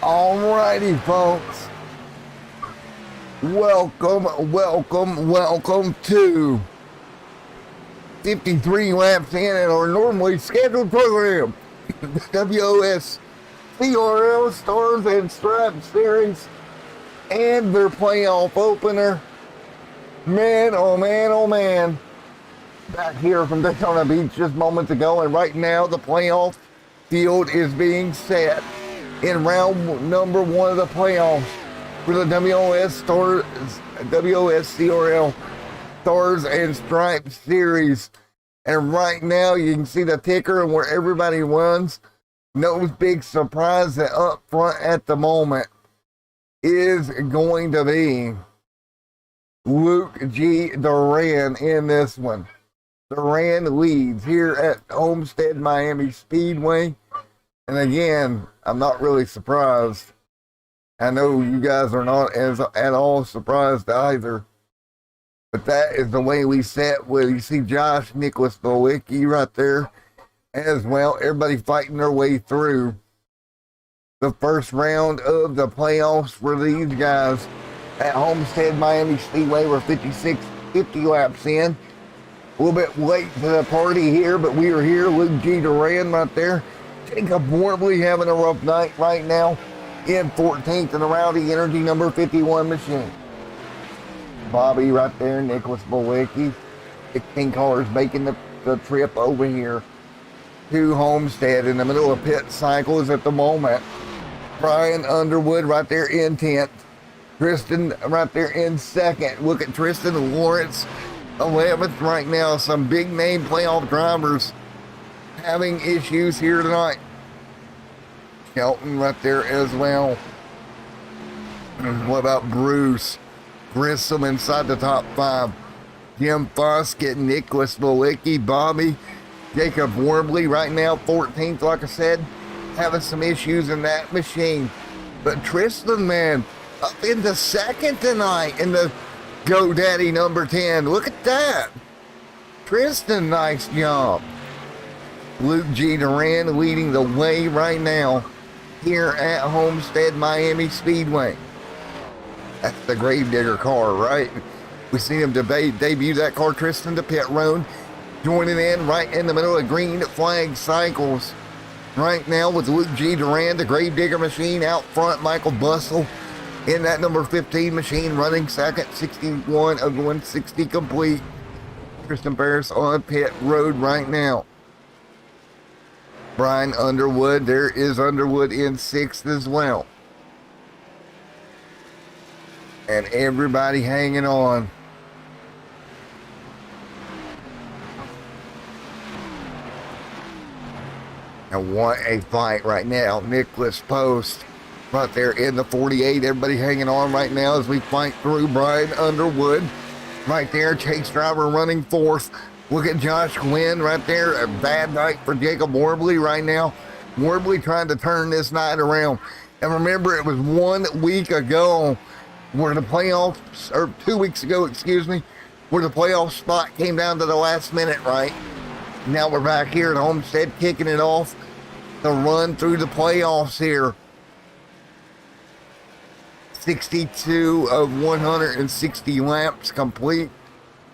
Alrighty, folks. Welcome to 53 laps in at our normally scheduled program, the WOSCRL Stars and Stripes Series and their playoff opener. Man, oh man, oh man. Back here from Daytona Beach just moments ago, and right now the playoff field is being set in round number one of the playoffs for the WOSCRL Stars and Stripes Series. And right now you can see the ticker and where everybody runs. No big surprise that up front at the moment is going to be Luke G. Duran in this one. Duran leads here at Homestead-Miami Speedway. And again, I'm not really surprised. I know you guys are not at all surprised either. But that is the way we set with, you see Josh Nicholas Bowicki right there as well. Everybody fighting their way through the first round of the playoffs for these guys at Homestead-Miami Speedway. We're 50 laps in. A little bit late to the party here, but we are here. Luke G. Duran right there. Jacob Warbley having a rough night right now in 14th in the Rowdy Energy number 51 machine. Bobby right there, Nicholas Bowicki. 16 cars making the trip over here to Homestead in the middle of pit cycles at the moment. Brian Underwood right there in 10th. Tristan right there in 2nd. Look at Tristan Lawrence, 11th right now. Some big name playoff drivers having issues here tonight. Shelton right there as well. What about Bruce Grissom inside the top 5? Jim Foskett, Nicholas Bowicki, Bobby, Jacob Warbley right now 14th, like I said, having some issues in that machine. But Tristan, man, up into 2nd tonight in the GoDaddy number 10. Look at that. Tristan, nice job. Luke G. Duran leading the way right now here at Homestead-Miami Speedway. That's the Gravedigger car, right? We seen him debut that car, Tristan, to pit road, joining in right in the middle of green flag cycles right now with Luke G. Duran, the Gravedigger machine out front. Michael Bussell in that number 15 machine running 2nd, 61 of 160 complete. Tristan Ferris on pit road right now. Brian Underwood, there is Underwood in 6th as well. And everybody hanging on. And what a fight right now. Nicholas Post right there in the 48. Everybody hanging on right now as we fight through. Brian Underwood right there. Chase driver running 4th. Look at Josh Quinn right there. A bad night for Jacob Warbley right now. Warbley trying to turn this night around. And remember, it was 1 week ago where the playoffs, or 2 weeks ago, excuse me, where the playoff spot came down to the last minute, right? Now we're back here at Homestead kicking it off to run through the playoffs here. 62 of 160 laps complete.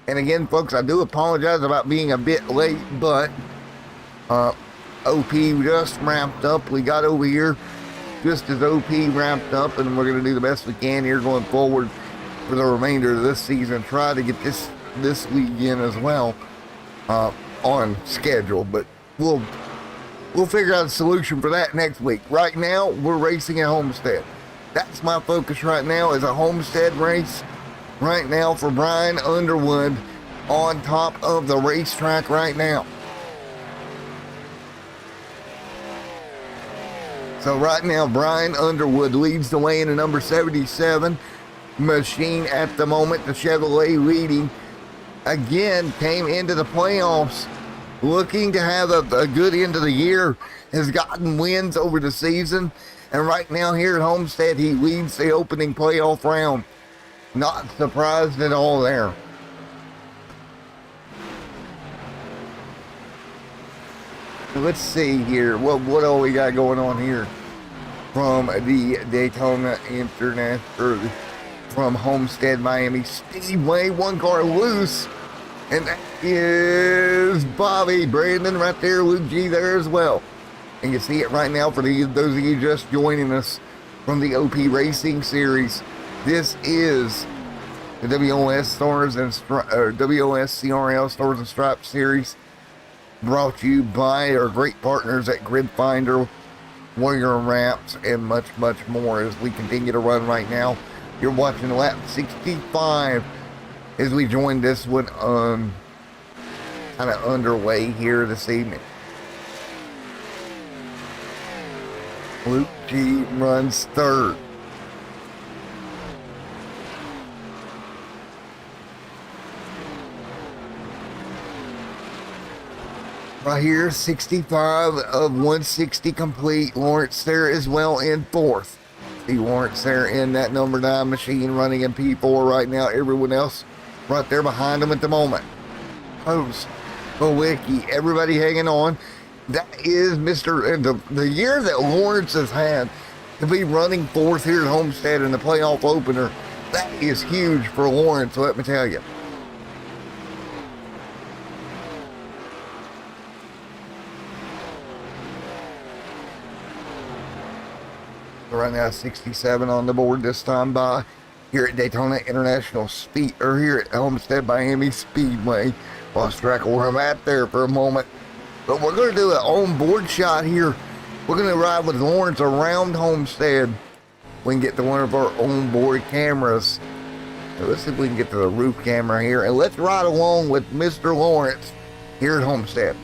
And again, folks, I do apologize about being a bit late, but OP just wrapped up. We got over here just as OP wrapped up, and we're going to do the best we can here going forward for the remainder of this season. Try to get this league in as well on schedule, but we'll figure out a solution for that next week. Right now, we're racing at Homestead. That's my focus right now, is a Homestead race right now for Brian Underwood on top of the racetrack right now. So right now, Brian Underwood leads the way in the number 77 machine at the moment. The Chevrolet leading again, came into the playoffs looking to have a good end of the year, has gotten wins over the season, and right now here at Homestead, he leads the opening playoff round. Not surprised at all there. Let's see here. What all we got going on here? from the Daytona International, from Homestead-Miami Speedway. One car loose, and that is Bobby Brandon right there. Luke G there as well. And you see it right now for those of you just joining us from the OP Racing Series. This is the WOSCRL Stars and Stripes Series, brought to you by our great partners at Grid Finder, Warrior Wraps, and much, much more as we continue to run right now. You're watching lap 65 as we join this one kind of underway here this evening. Luke G runs third. Right here, 65 of 160 complete. Lawrence there as well in fourth. See Lawrence there in that number 9 machine running in P4 right now. Everyone else right there behind him at the moment. Post, Bowicki, everybody hanging on. That is the year that Lawrence has had to be running fourth here at Homestead in the playoff opener. That is huge for Lawrence, let me tell you. Right now, 67 on the board this time by here at Daytona International here at Homestead-Miami Speedway. Lost track of where I'm at there for a moment. But we're going to do an on-board shot here. We're going to ride with Lawrence around Homestead. We can get to one of our on-board cameras. So let's see if we can get to the roof camera here. And let's ride along with Mr. Lawrence here at Homestead.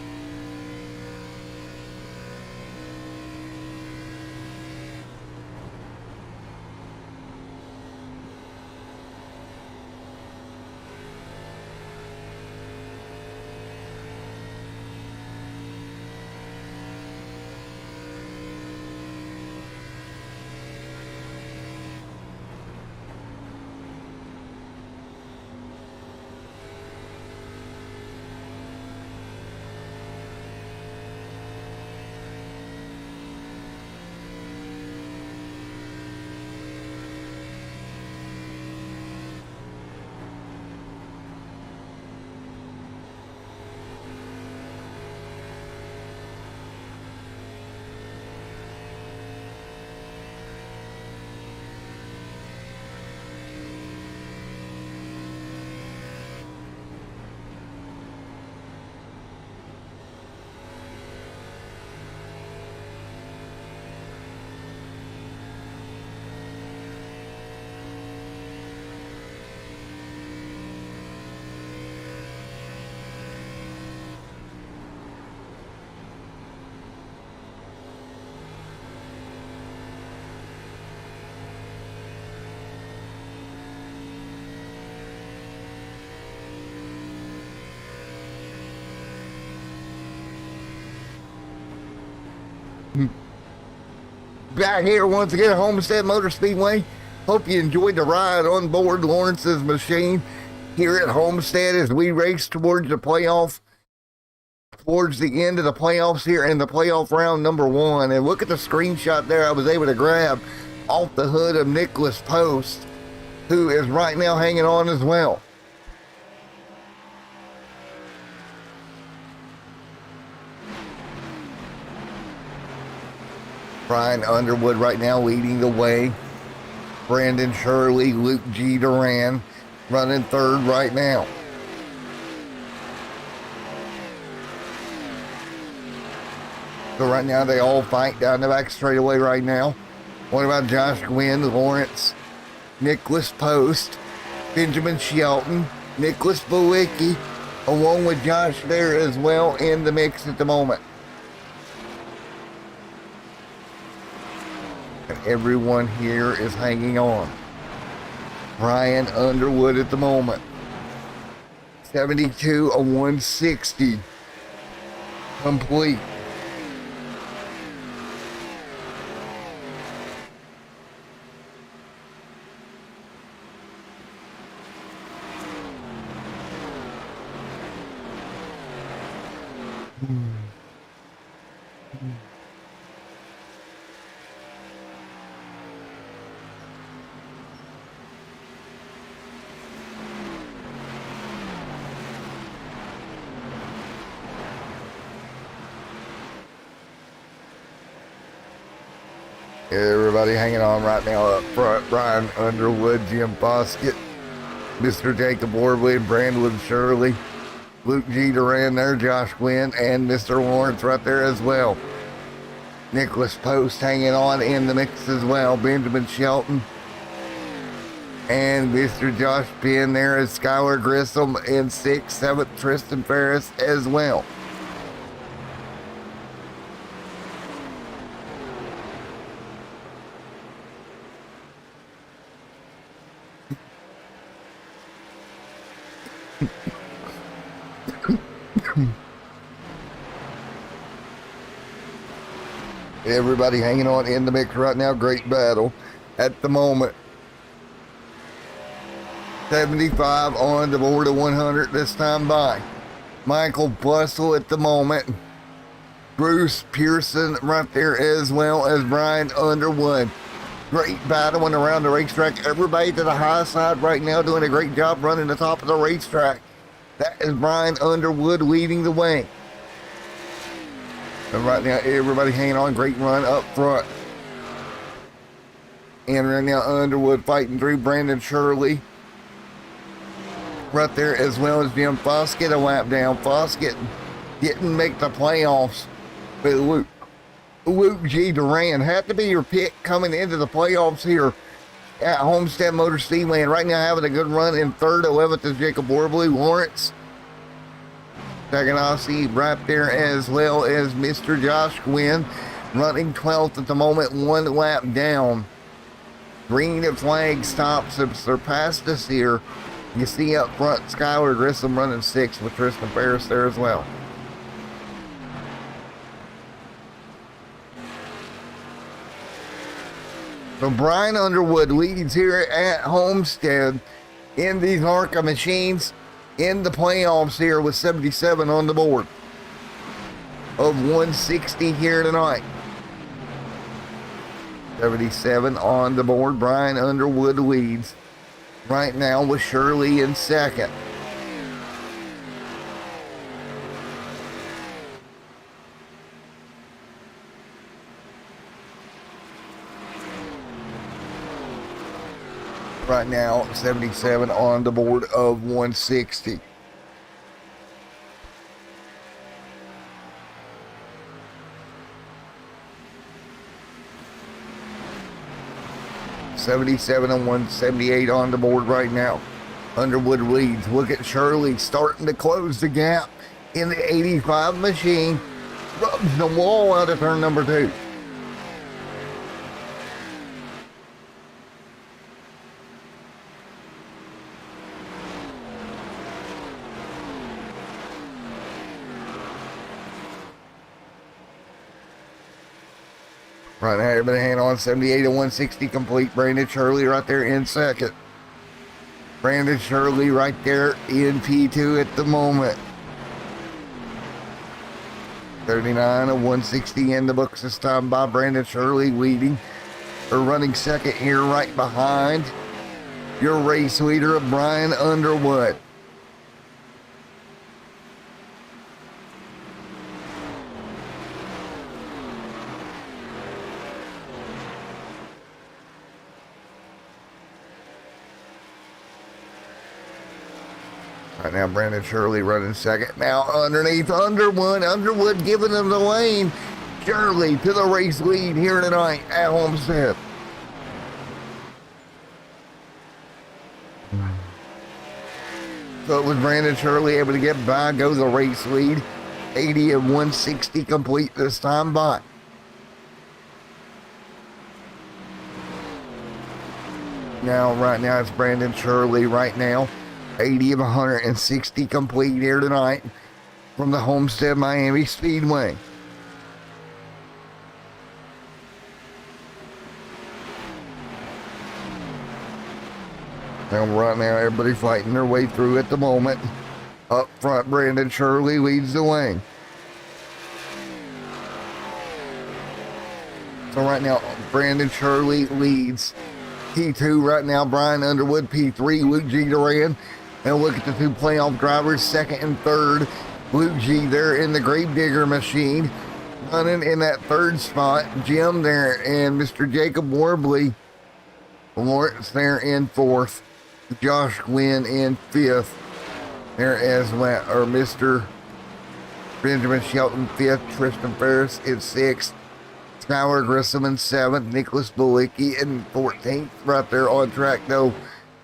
Back here once again at Homestead Motor Speedway. Hope you enjoyed the ride on board Lawrence's machine here at Homestead as we race towards the playoff, towards the end of the playoffs here in the playoff round number 1. And look at the screenshot there I was able to grab off the hood of Nicholas Post, who is right now hanging on as well. Brian Underwood right now leading the way. Brandon Shirley, Luke G. Duran running third right now. So right now they all fight down the back straightaway right now. What about Josh Gwynn, Lawrence, Nicholas Post, Benjamin Shelton, Nicholas Bowicki, along with Josh there as well in the mix at the moment. Everyone here is hanging on. Brian Underwood at the moment. 72 of 160 complete. Everybody hanging on right now up front. Brian Underwood, Jim Foskett, Mr. Jacob Wardwood, Brandwood Shirley, Luke G. Duran there, Josh Quinn, and Mr. Lawrence right there as well. Nicholas Post hanging on in the mix as well. Benjamin Shelton. And Mr. Josh Penn there is Skylar Grissom in 6th, 7th, Tristan Ferris as well. Everybody hanging on in the mix right now. Great battle at the moment. 75 on the board of 100 this time by. Michael Bustle at the moment. Bruce Pearson right there as well as Brian Underwood. Great battling around the racetrack. Everybody to the high side right now doing a great job running the top of the racetrack. That is Brian Underwood leading the way. And right now, everybody hanging on. Great run up front. And right now, Underwood fighting through Brandon Shirley. Right there, as well as Jim Foskett a lap down. Foskett didn't make the playoffs. But Luke G. Duran had to be your pick coming into the playoffs here at Homestead Motor Speedway. And right now, having a good run in 3rd. 11th is Jacob Warbley. Lawrence Taganasi right there, as well as Mr. Josh Quinn running 12th at the moment, 1 lap down. Green flag stops have surpassed us here. You see up front Skylar Grissom running 6th with Tristan Ferris there as well. So Brian Underwood leads here at Homestead in these ARCA machines in the playoffs here with 77 on the board of 160 here tonight. 77 on the board. Brian Underwood leads right now with Shirley in 2nd. Right now, 77 on the board of 160. $77 and 178 on the board right now. Underwood leads. Look at Shirley starting to close the gap in the 85 machine. Rubs the wall out of turn number 2. Right now, everybody hanging on. 78 and 160 complete. Brandon Shirley right there in 2nd. Brandon Shirley right there in P2 at the moment. 39 and 160 in the books this time by Brandon Shirley, leading or running 2nd here right behind your race leader of Brian Underwood. Right now, Brandon Shirley running 2nd. Now underneath Underwood giving them the lane. Shirley to the race lead here tonight at Homestead. So it was Brandon Shirley able to get by, go the race lead. 80 and 160 complete this time by. Now, right now, it's Brandon Shirley right now. 80 of 160 complete here tonight from the Homestead-Miami Speedway. And right now, everybody fighting their way through at the moment. Up front, Brandon Shirley leads the way. So right now, Brandon Shirley leads P2 right now. Brian Underwood, P3, Luke G. Duran. And look at the 2 playoff drivers, 2nd and 3rd. Luke G there in the Gravedigger machine. running in that third spot. Jim there and Mr. Jacob Warbley. Lawrence there in fourth. Josh Gwynn in fifth. There as well, or Mr. Benjamin Shelton fifth. Tristan Ferris in sixth. Skylar Grissom in seventh. Nicholas Bulicki in 14th. Right there on track though.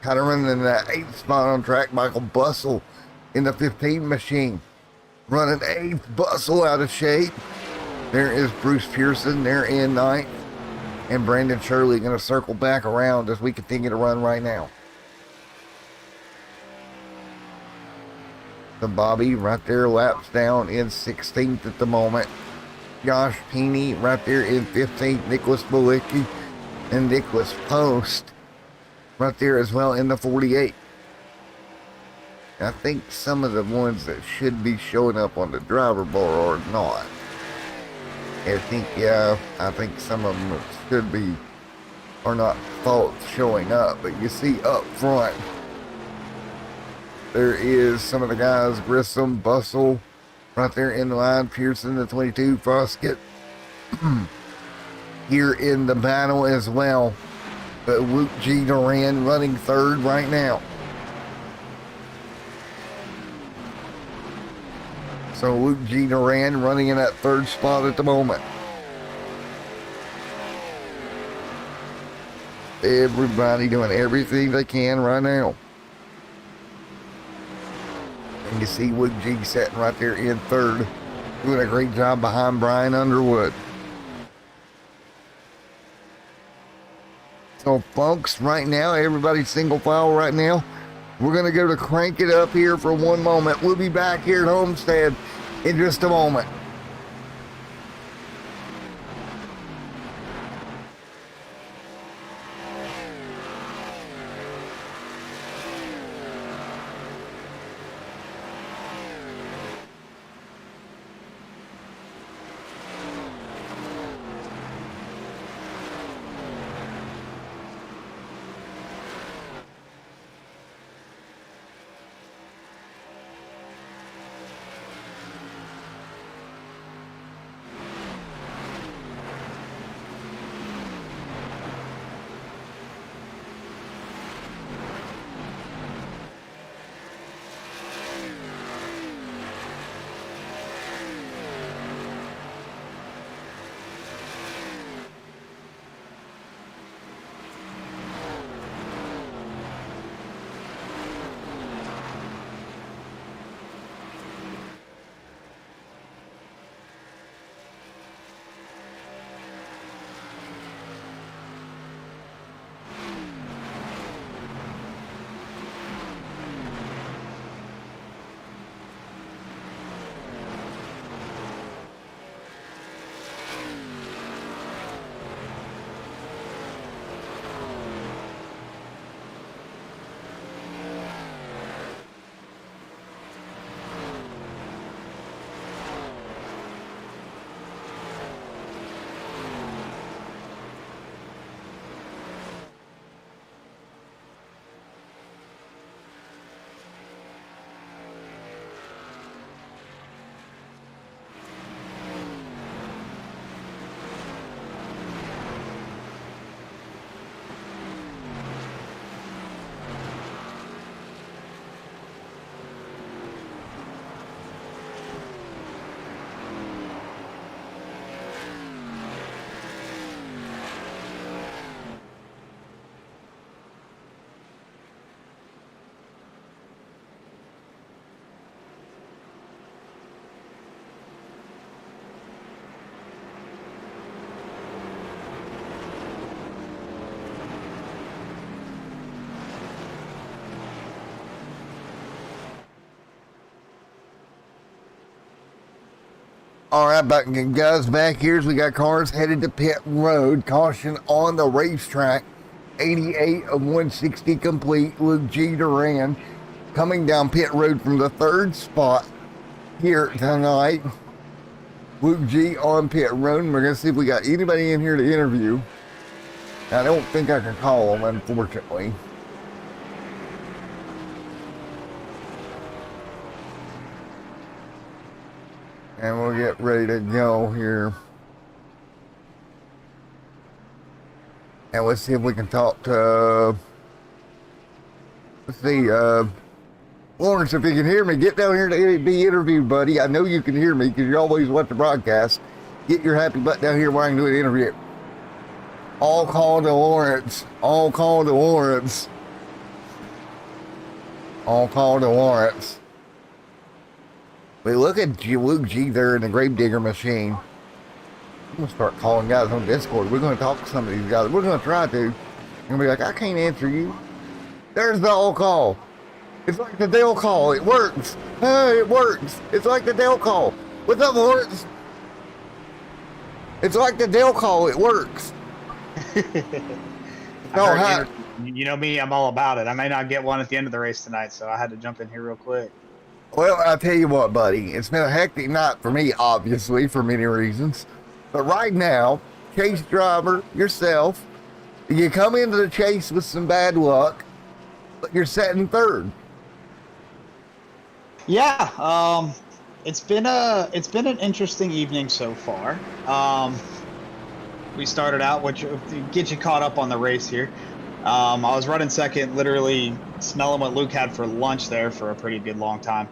Kind of running in that eighth spot on track. Michael Bustle in the 15 machine. Running eighth. Bustle out of shape. There is Bruce Pearson there in ninth. And Brandon Shirley going to circle back around as we continue to run right now. The Bobby right there laps down in 16th at the moment. Josh Peeney right there in 15th. Nicholas Bulicki and Nicholas Post right there as well in the 48. I think some of the ones that should be showing up on the driver board are not. I think some of them should be, or not fault showing up, but you see up front, there is some of the guys, Grissom, Bustle, right there in the line, Pearson, the 22, Foskett, here in the battle as well, but Luke G. Duran running third right now. So Luke G. Duran running in that third spot at the moment. Everybody doing everything they can right now. And you see Luke G sitting right there in third, doing a great job behind Brian Underwood. So folks, right now, everybody's single file right now. We're going to go to crank it up here for one moment. We'll be back here at Homestead in just a moment. All right, guys, back here as we got cars headed to pit road. Caution on the racetrack. 88 of 160 complete. Luke G. Duran coming down pit road from the third spot here tonight. Luke G on pit road. And we're going to see if we got anybody in here to interview. I don't think I can call them, unfortunately. And we'll get ready to go here. And let's see if we can talk to, let's see, Lawrence, if you can hear me, get down here to be interviewed, buddy. I know you can hear me because you always watch the broadcast. Get your happy butt down here where I can do an interview. All call to Lawrence. All call to Lawrence. All call to Lawrence. We look at Luke G there in the Gravedigger machine. I'm going to start calling guys on Discord. We're going to talk to some of these guys. We're going to try to. And be like, I can't answer you. There's the all call. It's like the Dale call. It works. It works. It's like the Dale call. What's up, Lawrence? It's like the Dale call. It works. You know me, I'm all about it. I may not get one at the end of the race tonight, so I had to jump in here real quick. Well, I'll tell you what, buddy. It's been a hectic night for me, obviously, for many reasons. But right now, chase driver, yourself, you come into the chase with some bad luck, but you're setting third. Yeah, it's been an interesting evening so far. We started out, which get you caught up on the race here. I was running second, literally smelling what Luke had for lunch there for a pretty good long time.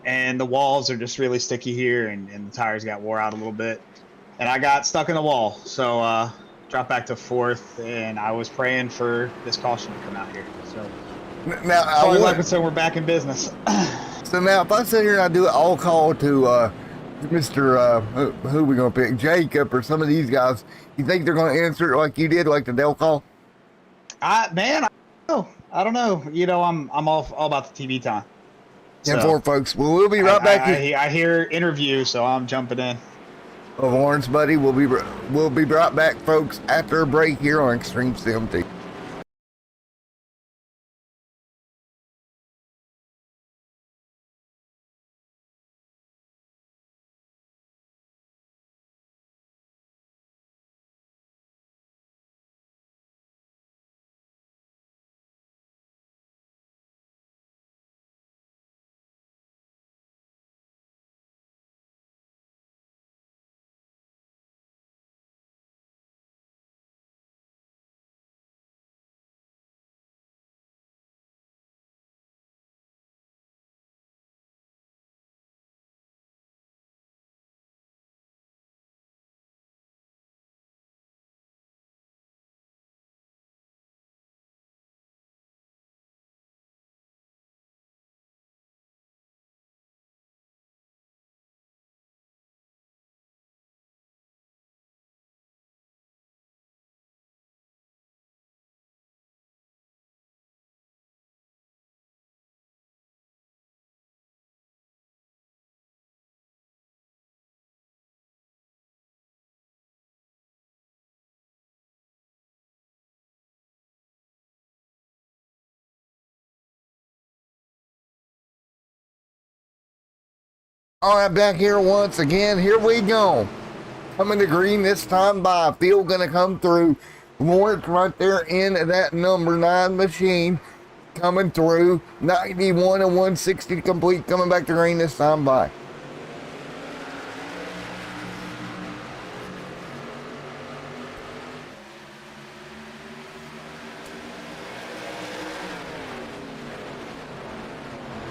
And the walls are just really sticky here, and the tires got wore out a little bit. And I got stuck in the wall, so dropped back to fourth, and I was praying for this caution to come out here. So now, so we're back in business. So now, if I sit here and I do an all call to Mr. Who we gonna pick, Jacob or some of these guys, you think they're gonna answer it like you did, like the Dale call? I don't know. You know, I'm all about the TV time. And for folks, we'll be right back. I hear interview, so I'm jumping in. Of Lawrence, buddy, we'll be right back, folks, after a break here on Extreme CMT. All right, back here once again. Here we go. Coming to green this time by. Field going to come through. Lawrence right there in that number 9 machine. Coming through. 91 and 160 complete. Coming back to green this time by.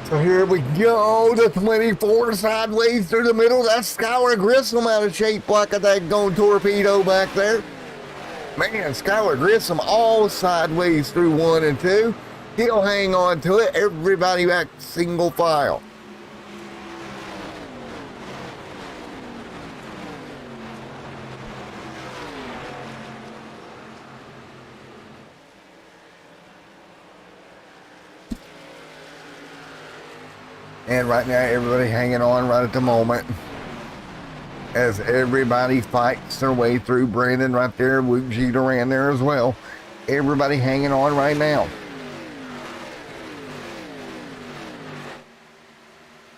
So here we go, the 24 sideways through the middle. That's Skylar Grissom out of shape like a daggone torpedo back there. Man, Skylar Grissom all sideways through 1 and 2. He'll hang on to it. Everybody back single file. And right now, everybody hanging on right at the moment as everybody fights their way through. Brandon right there, Luke G. Duran there as well. Everybody hanging on right now.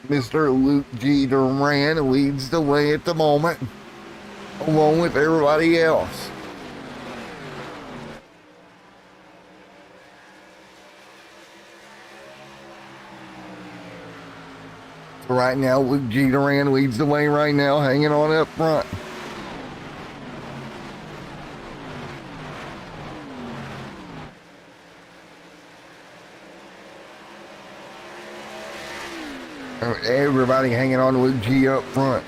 Mr. Luke G. Duran leads the way at the moment, along with everybody else. Right now, Luke G. Duran leads the way right now, hanging on up front. Everybody hanging on to Luke G up front.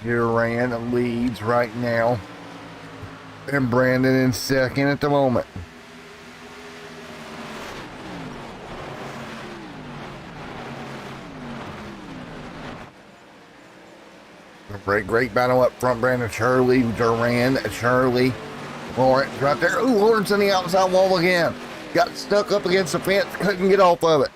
Duran leads right now, and Brandon in second at the moment. Great battle up front. Brandon, Shirley, Duran, Shirley, Lawrence right there. Ooh, Lawrence on the outside wall again. Got stuck up against the fence, couldn't get off of it.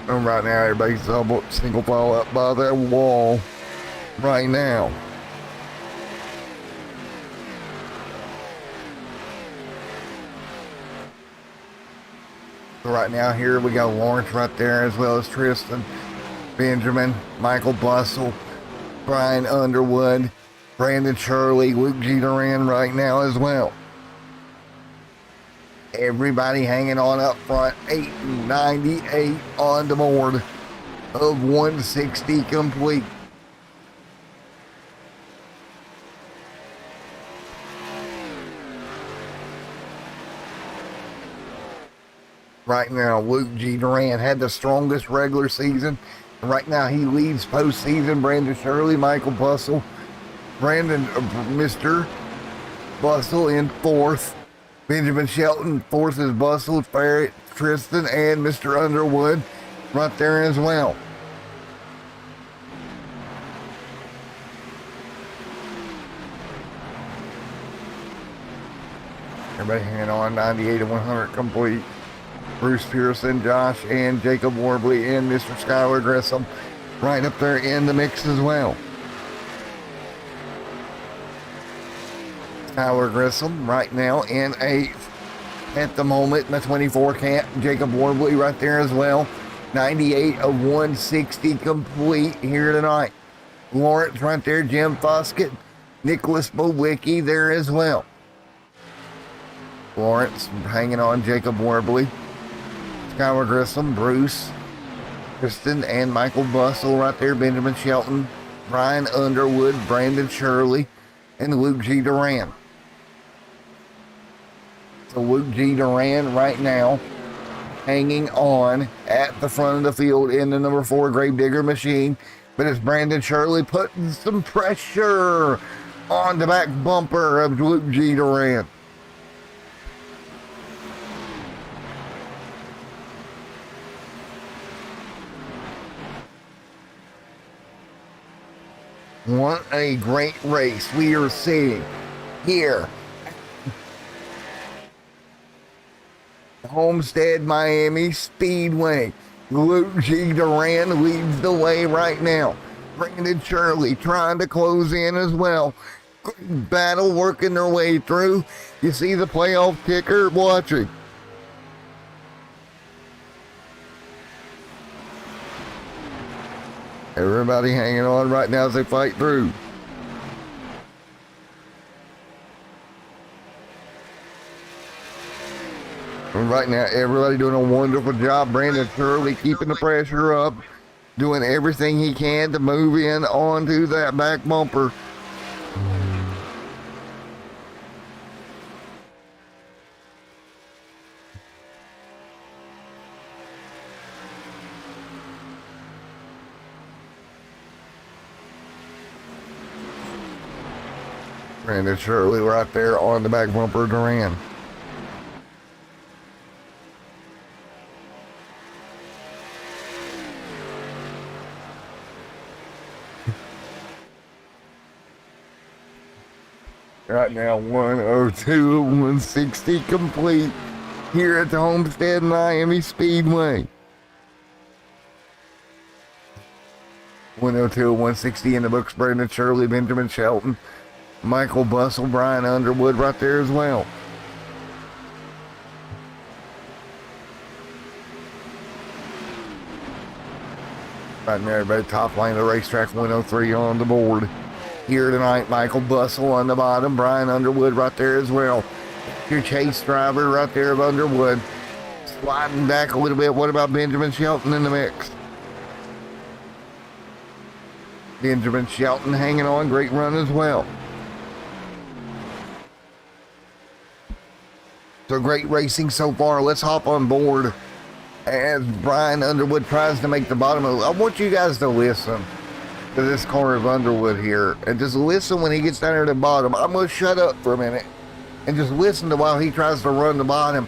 And right now, everybody's single file up by that wall right now. Right now, here we got Lawrence right there, as well as Tristan, Benjamin, Michael Bustle, Brian Underwood, Brandon Shirley, Luke G. Duran right now as well. Everybody hanging on up front. 898 on the board of 160 complete. Right now, Luke G. Duran had the strongest regular season. Right now, he leads postseason. Brandon Shirley, Michael Bustle, Mr. Bustle in fourth. Benjamin Shelton, fourth is Bustle, Farrett, Tristan, and Mr. Underwood right there as well. Everybody hanging on, 98 and 100 complete. Bruce Pearson, Josh, and Jacob Warbley, and Mr. Skylar Grissom right up there in the mix as well. Skylar Grissom right now in 8th at the moment in the 24 camp. Jacob Warbley right there as well. 98 of 160 complete here tonight. Lawrence right there, Jim Foskett, Nicholas Bowicki there as well. Lawrence hanging on Jacob Warbley. Skylar Grissom, Bruce, Kristen, and Michael Bustle right there. Benjamin Shelton, Brian Underwood, Brandon Shirley, and Luke G. Duran. So Luke G. Duran right now hanging on at the front of the field in the number 4 Gravedigger machine. But it's Brandon Shirley putting some pressure on the back bumper of Luke G. Duran. What a great race we are seeing here. Homestead-Miami Speedway. Luke G. Duran leads the way right now. Brandon Shirley trying to close in as well. Good battle working their way through. You see the playoff ticker watching. Everybody hanging on right now as they fight through. And right now, everybody doing a wonderful job. Brandon Shirley keeping the pressure up, doing everything he can to move in onto that back bumper. Brandon Shirley right there on the back bumper of Duran. Right now, 102, 160 complete. here at the Homestead-Miami Speedway. 102, 160 in the books. Brandon Shirley, Benjamin Shelton, Michael Bussell, Brian Underwood right there as well. Right now, everybody, top lane of the racetrack, 103 on the board. Here tonight, Michael Bussell on the bottom, Brian Underwood right there as well. Your chase driver right there of Underwood. Sliding back a little bit. What about Benjamin Shelton in the mix? Benjamin Shelton hanging on, great run as well. So great racing so far. Let's hop on board as Brian Underwood tries to make the bottom of. I want you guys to listen to this car of Underwood here, and just listen when he gets down here to the bottom. I'm gonna shut up for a minute and just listen to while he tries to run the bottom.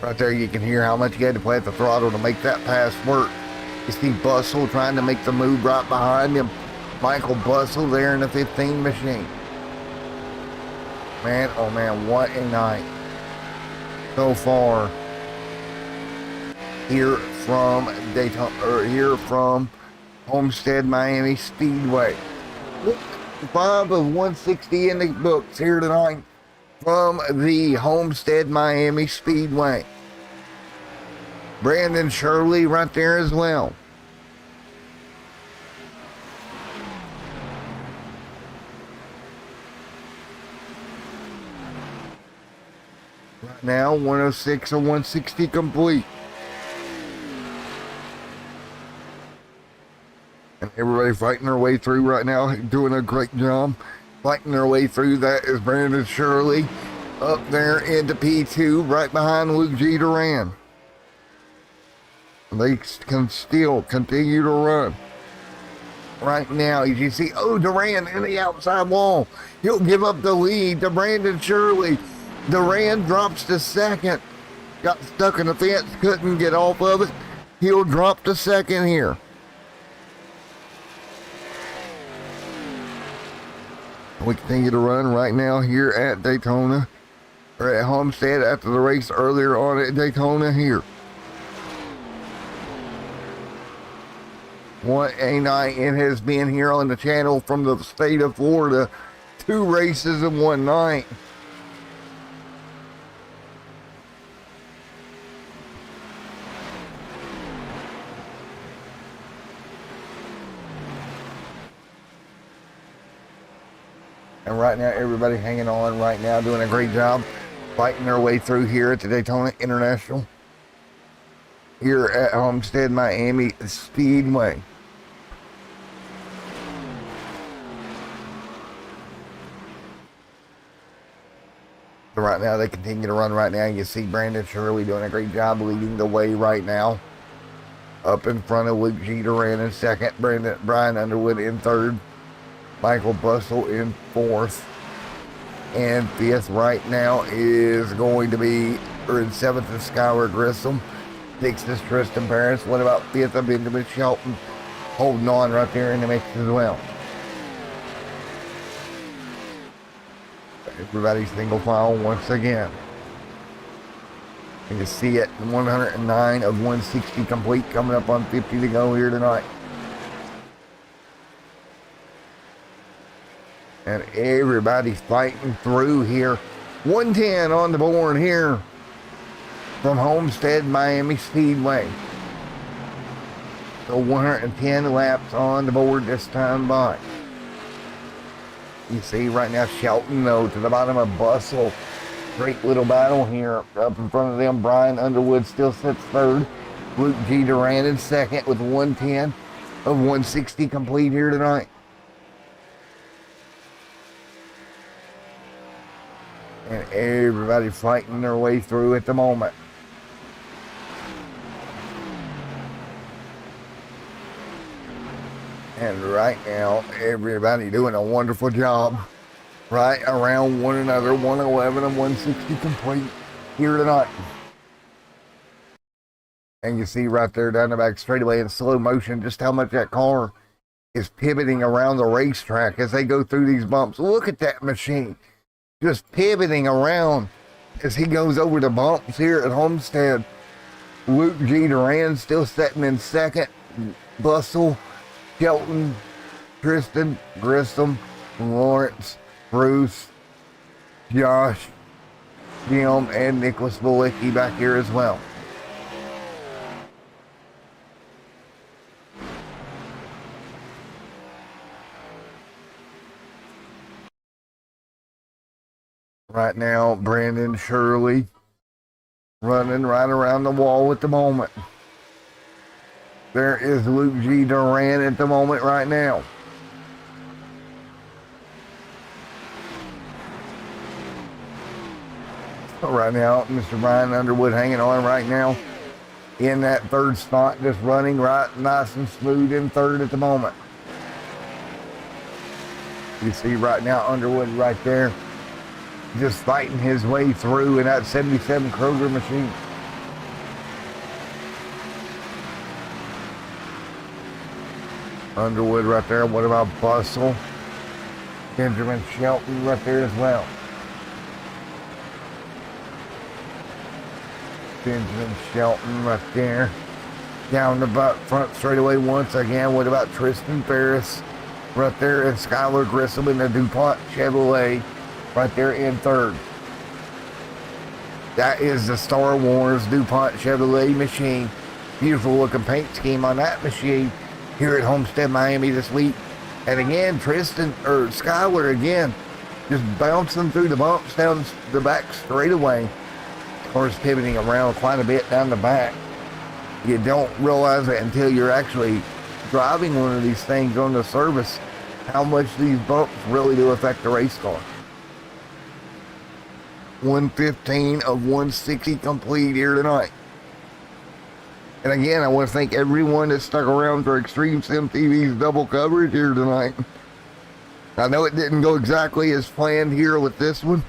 Right there, you can hear how much he had to play at the throttle to make that pass work. You see Bussell trying to make the move right behind him. Michael Bussell there in the 15 machine. Man, oh man, what a night so far here from Daytona, or here from Homestead-Miami Speedway. 5 of 160 in the books here tonight from the Homestead-Miami Speedway. Brandon Shirley right there as well. Right now, 106 and 160 complete. And everybody fighting their way through right now, doing a great job. Fighting their way through. That is Brandon Shirley up there into P2, right behind Luke G. Duran. They can still continue to run. Right now, as you see, oh, Duran in the outside wall. He'll give up the lead to Brandon Shirley. Duran drops to second. Got stuck in the fence, couldn't get off of it. He'll drop to second here. We continue to run right now here at Daytona, or at Homestead after the race earlier on at Daytona here. What a night it has been here on the channel from the state of Florida. 2 races in one night. And right now, everybody hanging on right now, doing a great job, fighting their way through here at the Daytona International, here at Homestead-Miami Speedway. So right now, they continue to run right now. You see Brandon Shirley doing a great job leading the way right now. Up in front of Luke G. Duran in second, Brian Underwood in third. Michael Bussell in fourth, and fifth right now is going to be, or in seventh is Skylar Grissom, sixth is Tristan Paris. What about fifth of Benjamin Shelton, holding on right there in the mix as well. Everybody's single file once again. You can see it, 109 of 160 complete, coming up on 50 to go here tonight. And everybody's fighting through here. 110 on the board here from Homestead-Miami Speedway. So 110 laps on the board this time by. You see right now Shelton though to the bottom of Bussell. Great little battle here up in front of them. Brian Underwood still sits third. Luke G. Duran in second with 110 of 160 complete here tonight. And everybody fighting their way through at the moment. And right now, everybody doing a wonderful job right around one another, 111 and 160 complete here tonight. And you see right there down the back straightaway in slow motion just how much that car is pivoting around the racetrack as they go through these bumps. Look at that machine just pivoting around as he goes over the bumps here at Homestead. Luke G. Duran still sitting in second. Bustle, Shelton, Tristan, Grissom, Lawrence, Bruce, Josh, Jim, and Nicholas Bulicki back here as well. Right now, Brandon Shirley running right around the wall at the moment. There is Luke G. Duran at the moment right now. Right now, Mr. Brian Underwood hanging on right now in that third spot, just running right nice and smooth in third at the moment. You see right now Underwood right there just fighting his way through in that 77 Kroger machine. Underwood right there. What about Bustle? Benjamin Shelton right there as well. Benjamin Shelton right there. Down the front straightaway once again. What about Tristan Ferris right there, and Skylar Grissom in the DuPont Chevrolet right there in third. That is the Star Wars DuPont Chevrolet machine. Beautiful looking paint scheme on that machine here at Homestead-Miami this week. And again, Skylar again, just bouncing through the bumps down the back straightaway. Of course, pivoting around quite a bit down the back. You don't realize it until you're actually driving one of these things on the service, how much these bumps really do affect the race car. 115 of 160 complete here tonight. And again, I want to thank everyone that stuck around for Extreme Sim TV's double coverage here tonight. I know it didn't go exactly as planned here with this one,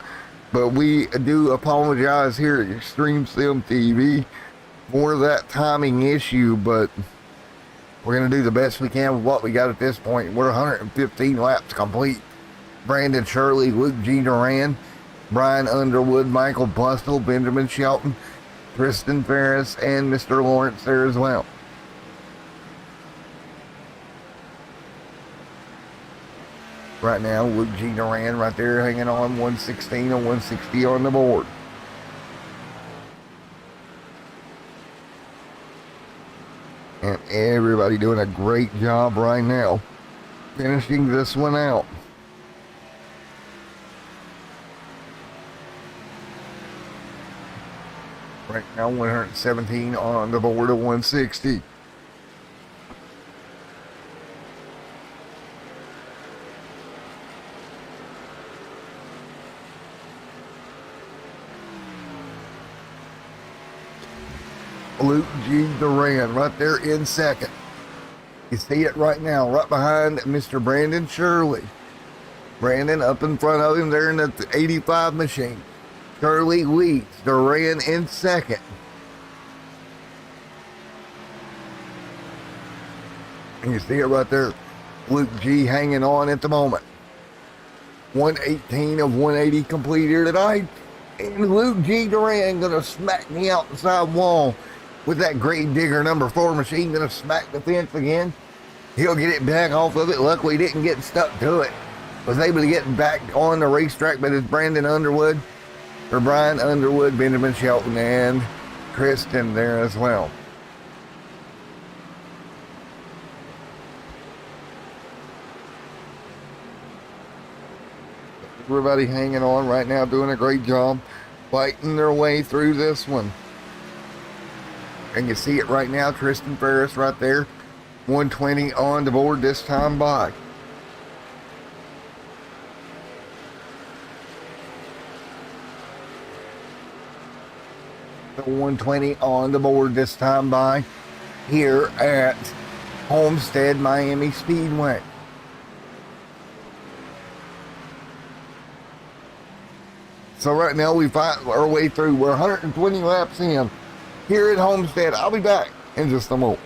but we do apologize here at Extreme Sim TV for that timing issue, but we're going to do the best we can with what we got at this point. We're 115 laps complete. Brandon Shirley, Luke G. Duran, Brian Underwood, Michael Bustle, Benjamin Shelton, Tristan Ferris, and Mr. Lawrence there as well. Right now, Luke G. Duran right there hanging on 116 and 160 on the board. And everybody doing a great job right now finishing this one out. Right now, 117 on the board of 160. Luke G. Duran right there in second. You see it right now, right behind Mr. Brandon Shirley. Brandon up in front of him there in the 85 machine. Shirley leads, Duran in second. And you see it right there, Luke G. hanging on at the moment. 118 of 180 complete here tonight. And Luke G. Duran gonna smack the outside wall with that grave digger number 4 machine. Gonna smack the fence again. He'll get it back off of it. Luckily, he didn't get stuck to it. Was able to get back on the racetrack, but it's Brian Underwood, Benjamin Shelton, and Kristen there as well. Everybody hanging on right now, doing a great job, fighting their way through this one. And you see it right now, Tristan Ferris right there, 120 on the board this time by. The 120 on the board this time by here at Homestead-Miami Speedway. So right now we fight our way through. We're 120 laps in here at Homestead. I'll be back in just a moment.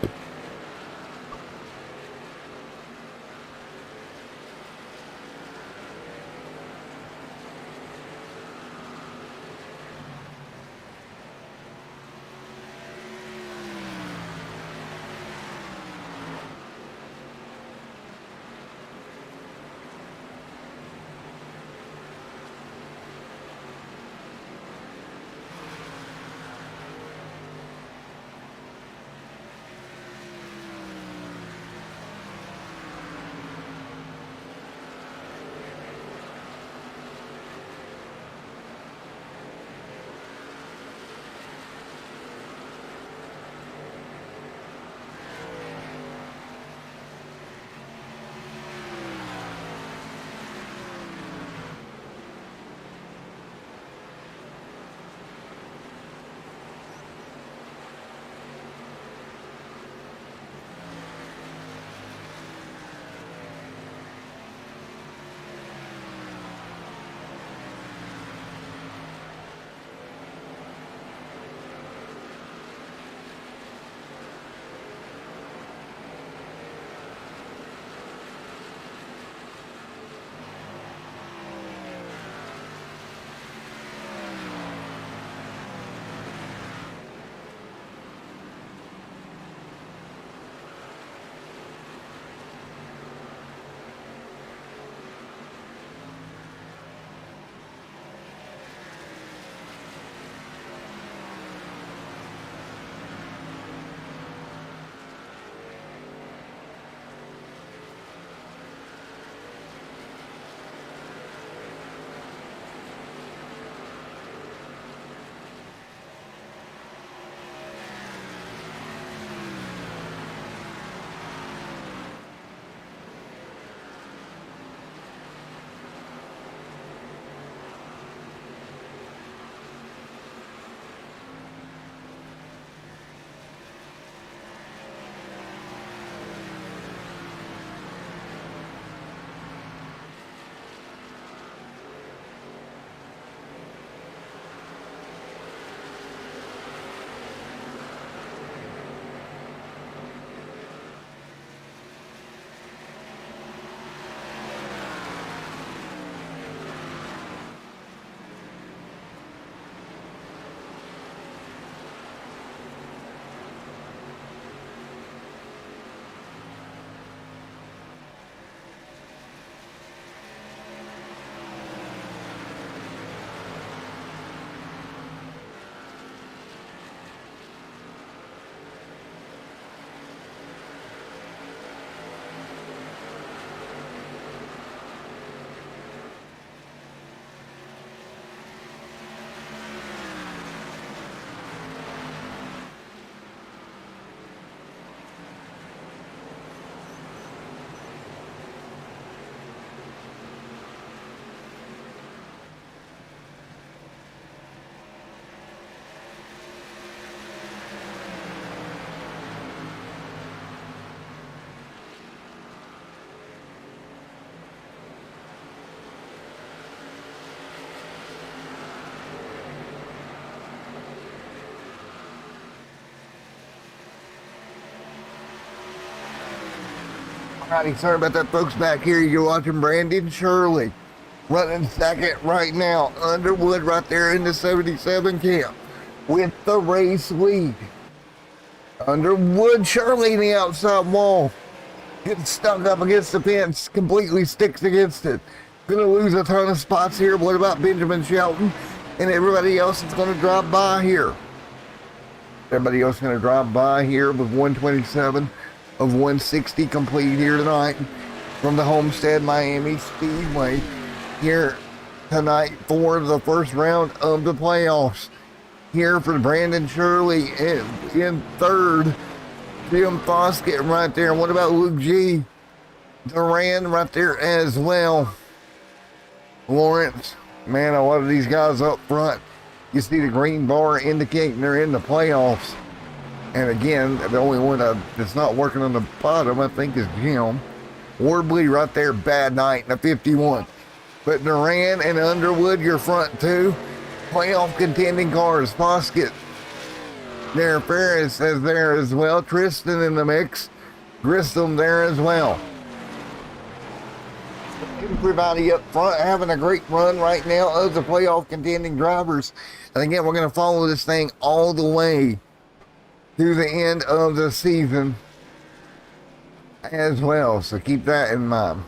Alrighty, sorry about that, folks. Back here, you're watching Brandon Shirley running second right now. Underwood right there in the 77 camp with the race lead. Underwood, Shirley in the outside wall. Getting stuck up against the fence, completely sticks against it. Gonna lose a ton of spots here. What about Benjamin Shelton and everybody else that's gonna drop by here? Everybody else gonna drop by here with 127 of 160 complete here tonight from the Homestead-Miami Speedway here tonight for the first round of the playoffs. Here for Brandon Shirley in third, Jim Foskett right there. What about Luke G? Duran right there as well. Lawrence, man, a lot of these guys up front. You see the green bar indicating they're in the playoffs. And again, the only one that's not working on the bottom, I think, is Jim. Wardley right there, bad night in the 51. But Duran and Underwood, your front two. Playoff contending cars. Foskett there. Ferris is there as well. Tristan in the mix. Grissom there as well. Everybody up front having a great run right now of the playoff contending drivers. And again, we're going to follow this thing all the way through the end of the season as well. So keep that in mind.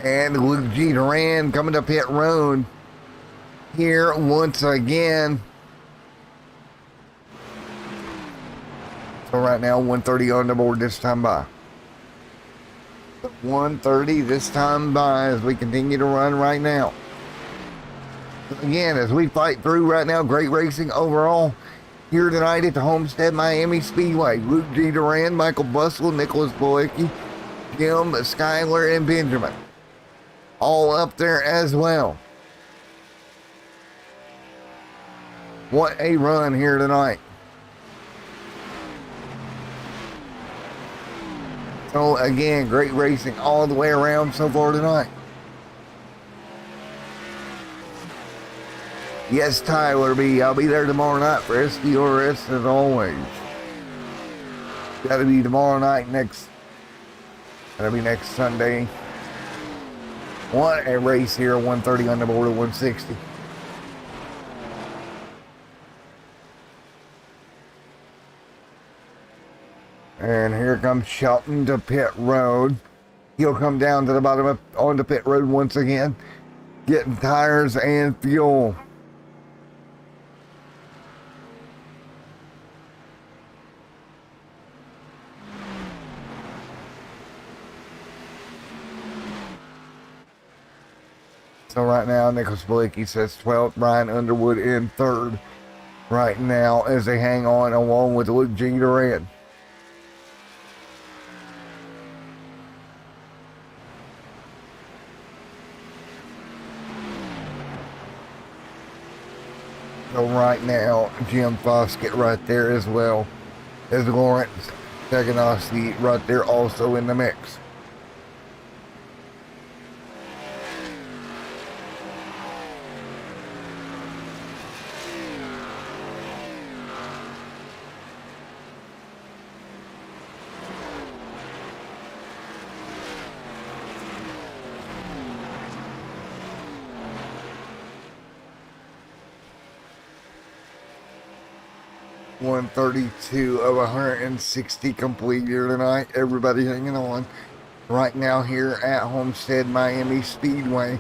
And Luke G. Duran coming to pit road here once again. So right now, 130 on the board this time by. 130 this time by as we continue to run right now. Again, as we fight through right now, great racing overall here tonight at the Homestead-Miami Speedway. Luke G. Duran, Michael Bustle, Nicholas Boyecki, Jim, Skyler, and Benjamin. All up there as well. What a run here tonight. So again, great racing all the way around so far tonight. Yes, Tyler B. I'll be there tomorrow night for SDRS as always. Gotta be tomorrow night That'll be next Sunday. What a race here, 130 on the board of 160. And here comes Shelton to pit road. He'll come down to the bottom of onto pit road once again, getting tires and fuel. So right now, Nicholas Blakey says 12th, Brian Underwood in 3rd right now as they hang on along with Luke G. Duran. So right now, Jim Foskett right there as well as Lawrence Teganosky right there also in the mix. $132 of 160 complete here tonight. Everybody hanging on right now here at Homestead-Miami Speedway.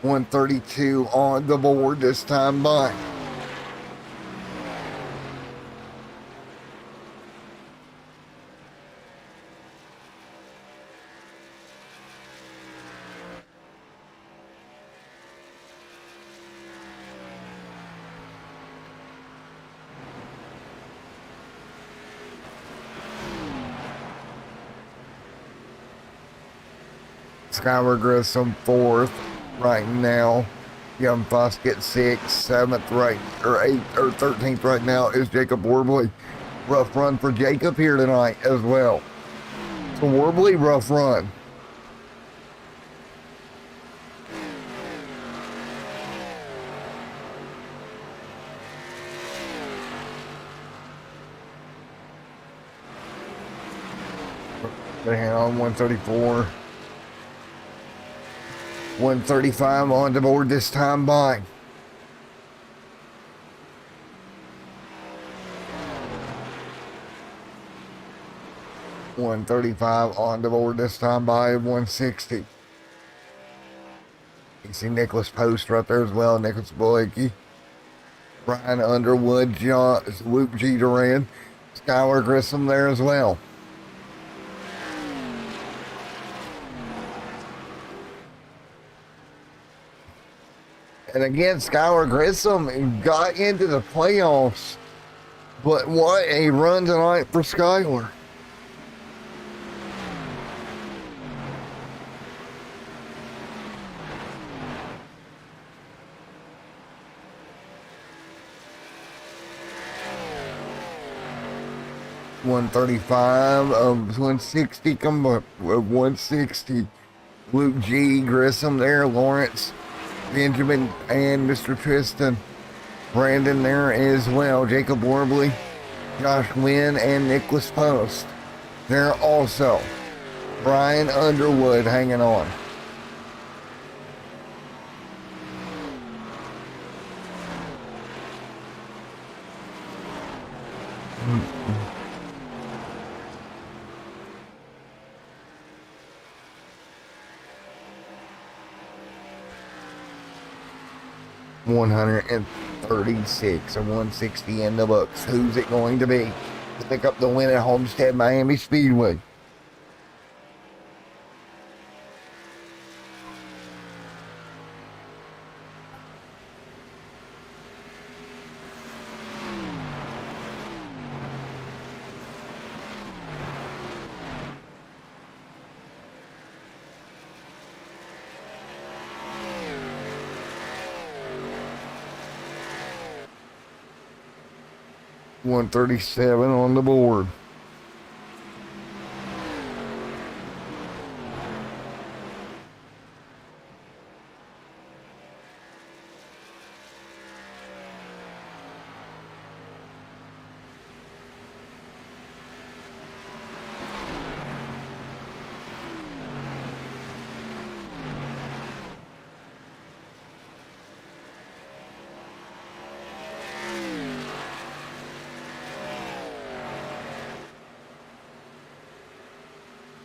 132 on the board this time by. Skyler Grissom 4th right now. Young Foskett 6th, 7th right, or 8th, or 13th right now is Jacob Warbley. Rough run for Jacob here tonight as well. So Warbley, rough run. They hang on 134. 135 on the board this time by. $135 on the board this time by 160. You can see Nicholas Post right there as well. Nicholas Boyecki, Brian Underwood, Luke G. Duran, Skyler Grissom there as well. And again, Skyler Grissom got into the playoffs, but what a run tonight for Skyler. $135 of 160 come up with 160 Luke G. Grissom there, Lawrence, Benjamin, and Mr. Tristan. Brandon there as well, Jacob Warbley, Josh Wynn, and Nicholas Post. There also, Brian Underwood hanging on. Mm-hmm. 136 or 160 in the books. Who's it going to be to pick up the win at Homestead-Miami Speedway? $137 on the board.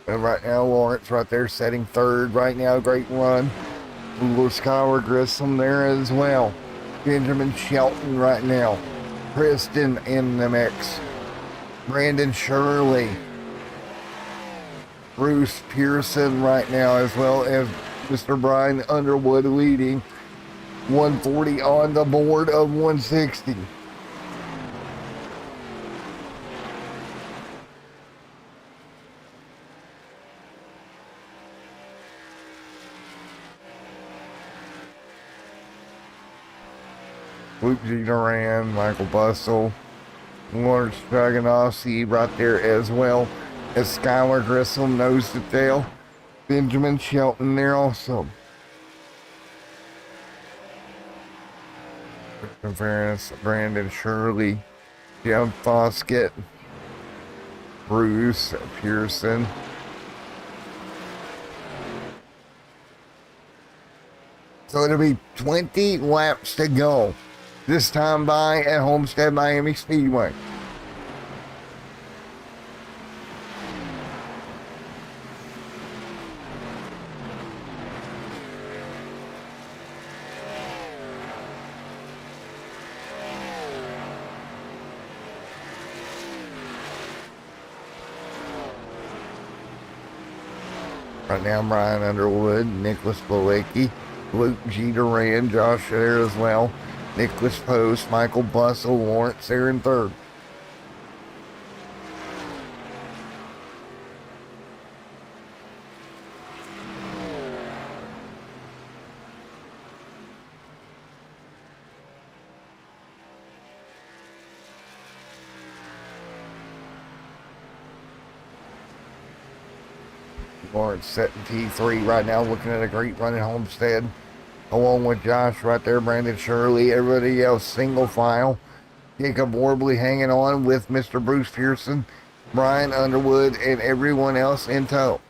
And right now, Lawrence right there setting third right now. Great run. WOSCRL Grissom there as well. Benjamin Shelton right now. Kristen in the mix. Brandon Shirley. Bruce Pearson right now, as well as Mr. Brian Underwood leading. 140 on the board of 160. Luke G. Duran, Michael Bustle, Lawrence Dragonovsky right there as well as Skylar Grissom, nose to tail. Benjamin Shelton there also. In fairness, Brandon Shirley, Jim Foskett, Bruce Pearson. So it'll be 20 laps to go. This time by at Homestead-Miami Speedway. Right now, Brian Underwood, Nicholas Blowacki, Luke G. Duran, Josh there as well. Nicholas Post, Michael Bustle, Lawrence there in third. Lawrence setting T3 right now, looking at a great run at Homestead. Along with Josh right there, Brandon Shirley, everybody else single file. Jacob Warbley hanging on with Mr. Bruce Pearson, Brian Underwood, and everyone else in tow.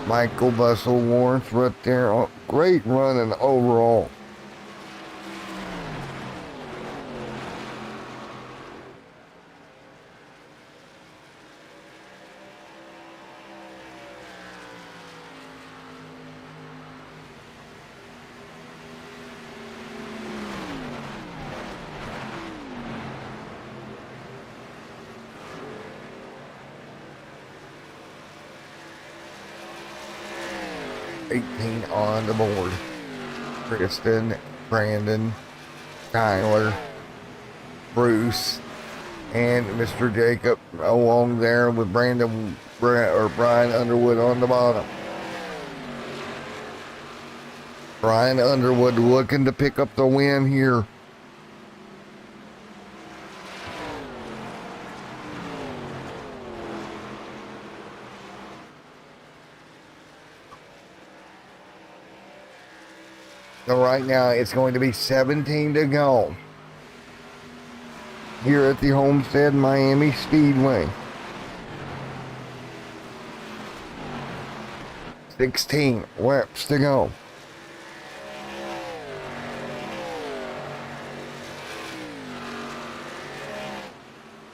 Michael Bustle, Lawrence right there. Oh, great running overall. On the board. Kristen, Brandon, Tyler, Bruce, and Mr. Jacob along there with Brian Underwood on the bottom. Brian Underwood looking to pick up the win here. So right now it's going to be 17 to go here at the Homestead-Miami Speedway. 16 laps to go.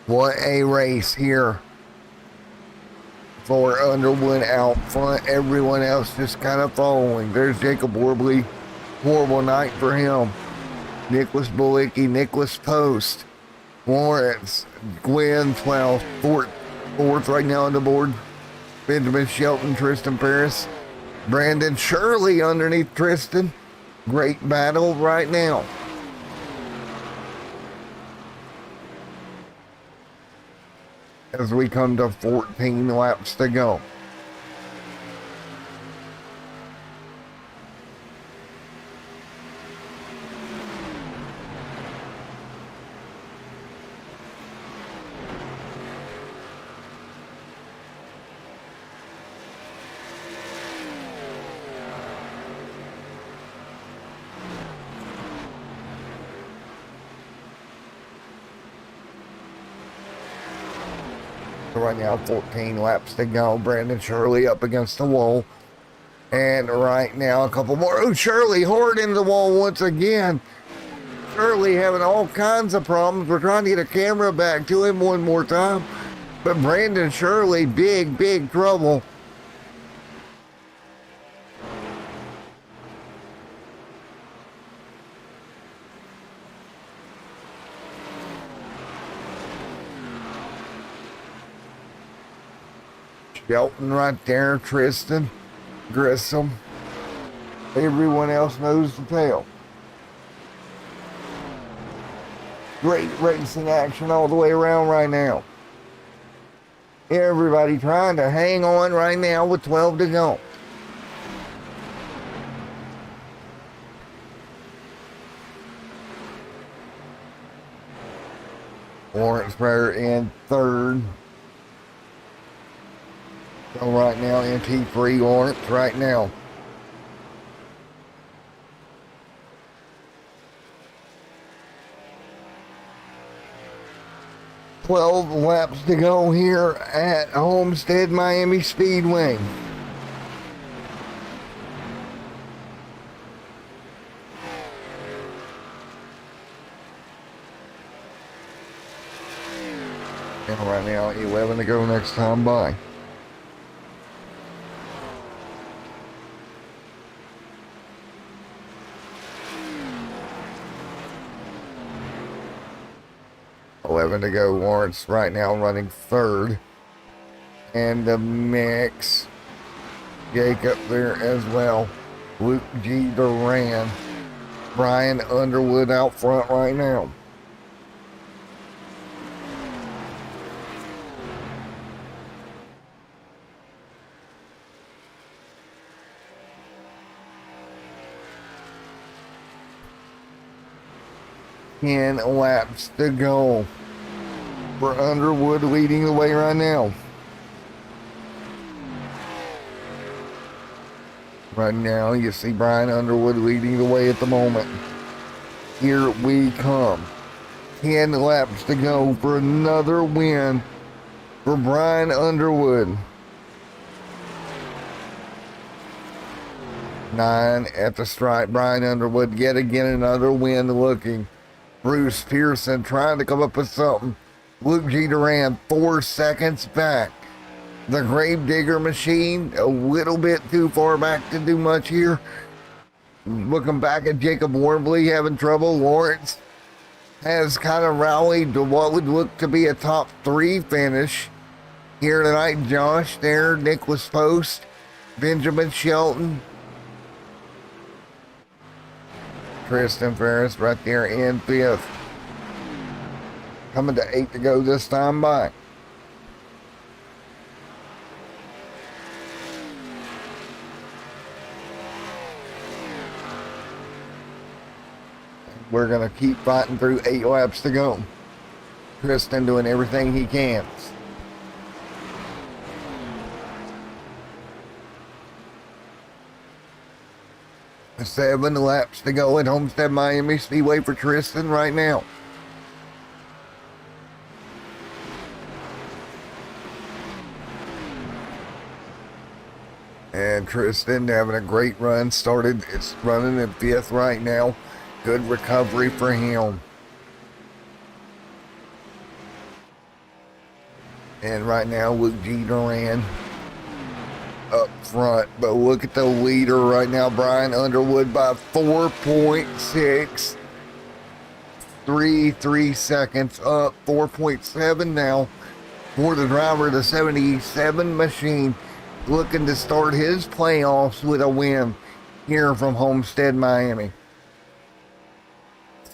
What a race here for Underwood out front. Everyone else just kind of following. There's Jacob Warbley. Horrible night for him. Nicholas Bulicki, Nicholas Post, Lawrence, Gwen 12th, fourth right now on the board. Benjamin Shelton, Tristan Paris, Brandon Shirley underneath Tristan. Great battle right now. As we come to 14 laps to go. Right now, 14 laps to go. Brandon Shirley up against the wall. And right now, a couple more. Oh, Shirley hard into the wall once again. Shirley having all kinds of problems. We're trying to get a camera back to him one more time. But Brandon Shirley, big trouble. Shelton right there, Tristan, Grissom. Everyone else knows the tale. Great racing action all the way around right now. Everybody trying to hang on right now with 12 to go. Lawrence Prayer in third. So right now, NT3 Lawrence right now. "12 laps to go here at Homestead-Miami Speedway. And right now, 11 to go next time by. To go. Lawrence right now running third. And the mix. Jake up there as well. Luke G. Duran. Brian Underwood out front right now. Ten laps to go. For Underwood leading the way right now. Right now, you see Brian Underwood leading the way at the moment. Here we come. 10 laps to go for another win for Brian Underwood. 9 at the stripe. Brian Underwood yet again another win looking. Bruce Pearson trying to come up with something. Luke G. Duran 4 seconds back. The Gravedigger machine a little bit too far back to do much here. Looking back at Jacob Warbley having trouble. Lawrence has kind of rallied to what would look to be a top 3 finish here tonight. Josh there, Nicholas Post, Benjamin Shelton, Tristan Ferris right there in 5th. Coming to 8 to go this time by. We're going to keep fighting through 8 laps to go. Tristan doing everything he can. 7 laps to go at Homestead-Miami Speedway for Tristan right now. And Tristan having a great run. It's running in 5th right now. Good recovery for him. And right now, Luke G. Duran up front. But look at the leader right now, Brian Underwood, by 4.6. 3 seconds up. 4.7 now for the driver of the 77 machine, looking to start his playoffs with a win here from Homestead-Miami.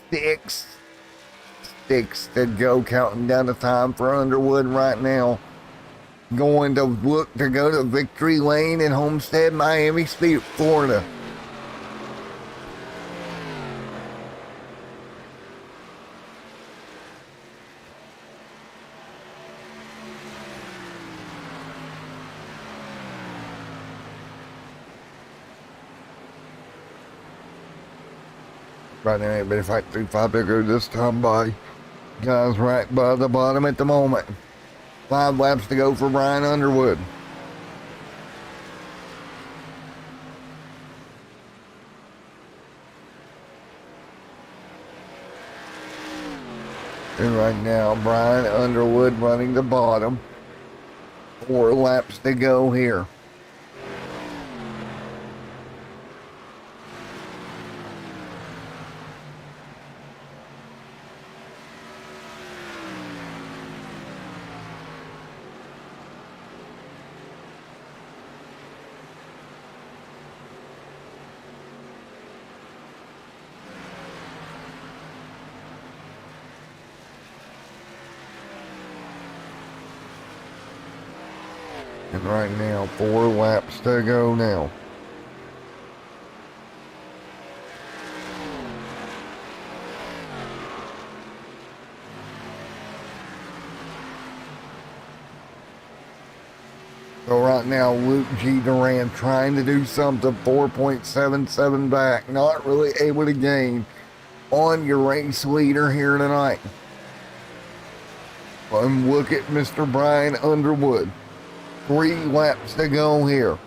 6 to go, counting down the time for Underwood right now. Going to look to go to victory lane in Homestead-Miami Speedway, Florida. Right now, everybody fight through 5 to go this time by. Guys right by the bottom at the moment. 5 laps to go for Brian Underwood. And right now, Brian Underwood running the bottom. 4 laps to go here. And right now, 4 laps to go now. So right now, Luke G. Duran trying to do something, 4.77 back, not really able to gain on your race leader here tonight. And look at Mr. Brian Underwood. 3 laps to go here.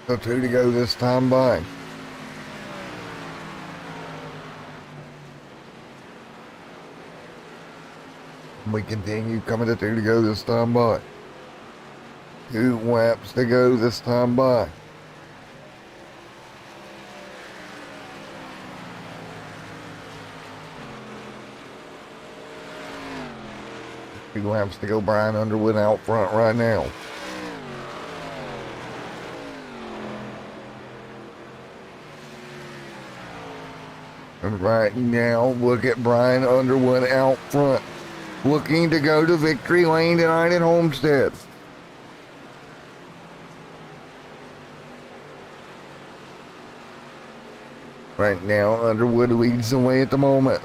So 2 to go this time by. We continue coming to 2 to go this time by. 2 laps to go this time by. Two laps to go. Brian Underwood out front right now. And right now, look at Brian Underwood out front, looking to go to victory lane tonight at Homestead. Right now, Underwood leads the way at the moment.